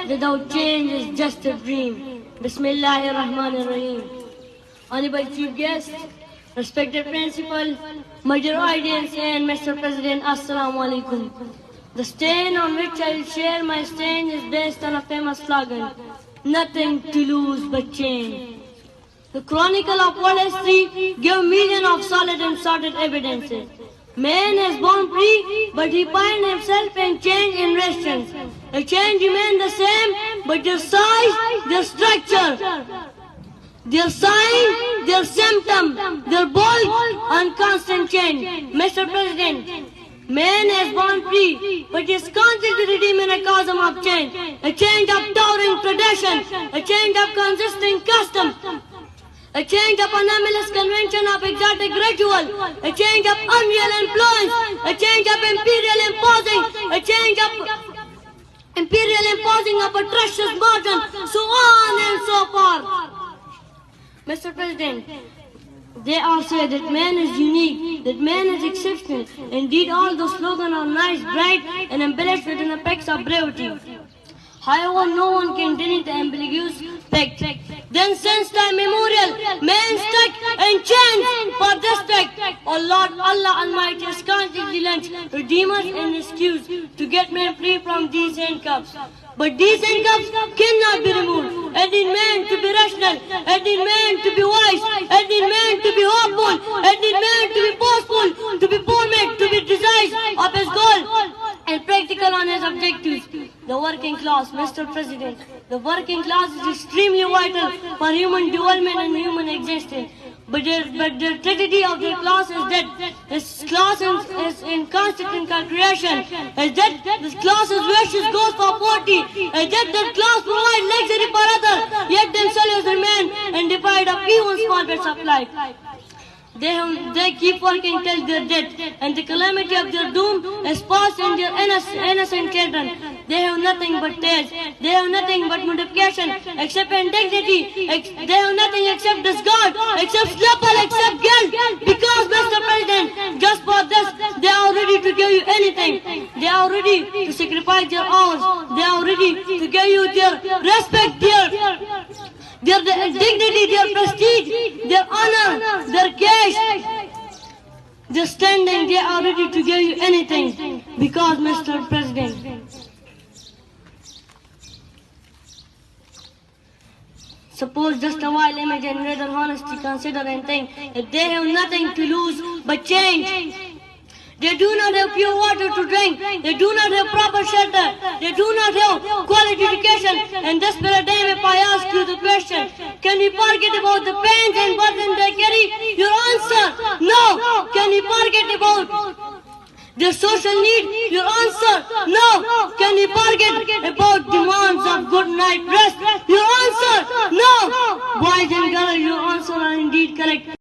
without change is just a dream. Bismillahir Rahmanir Rahim. Honorable Chief Guest, respected Principal, my dear audience and Mr. President, Assalamu Alaikum. The stain on which I will share my stain is based on a famous slogan, nothing to lose but change. The Chronicle of world history gave millions of solid and sorted evidences. Man is born free, but he finds himself in change in restraints. The change remains the same, but their size, their structure, their sign, their symptom, their bold and constant change. Mr. President, man is born free, but is constantly redeeming a cosm of change. A change of towering tradition, a change of consistent custom, a change of anomalous convention of exotic ritual, a change of unreal influence, a change of imperial imposing of atrocious margin, so on and so forth. Mr. President, they all say that man is unique, that man is exceptional. Indeed, all those slogans are nice, bright, and embellished with an apex of brevity. However, no one can deny the ambiguous fact. Then since time immemorial, man stuck and changed for this fact. Oh Lord, Allah Almighty has constantly launched redeemers and rescues to get man free from these handcuffs. But these handcuffs cannot be removed. And in man to be rational, and in man to be wise, and in man to be hopeful, and in man to be boastful, to be formed, to be desirous of his goal, and practical on his objectives. The working class, Mr. President, the working class is extremely vital for human development and human existence. But the tragedy of their class is that this class is in constant creation, is that this class is wishes goes for poverty, is that class provides luxury for others, yet themselves remain and deprived of even small bits of life. They keep working till their death, and the calamity of their doom is passed in their innocent children. They have nothing but taste. They have nothing but multiplication, except indignity. They have nothing except disgust, except slaughter, except guilt. Because, Mr. President, just for this, they are ready to give you anything. They are ready to sacrifice their hours. They are ready to give you their respect, their dignity, their prestige, their honor, their cash, their standing. They are ready to give you anything. Because, Mr. President, suppose just a while imagine with honesty, consider and think that they have nothing to lose but change. They do not have pure water to drink. They do not have proper shelter. They do not have quality education. And this paradigm, if I ask you the question, can we forget about the pains and burdens they carry? Your answer, no. Can we forget about their social need? Your answer, no. Can we forget about demands of good night rest? Your answer, no. Boys and girls, your answer are indeed correct.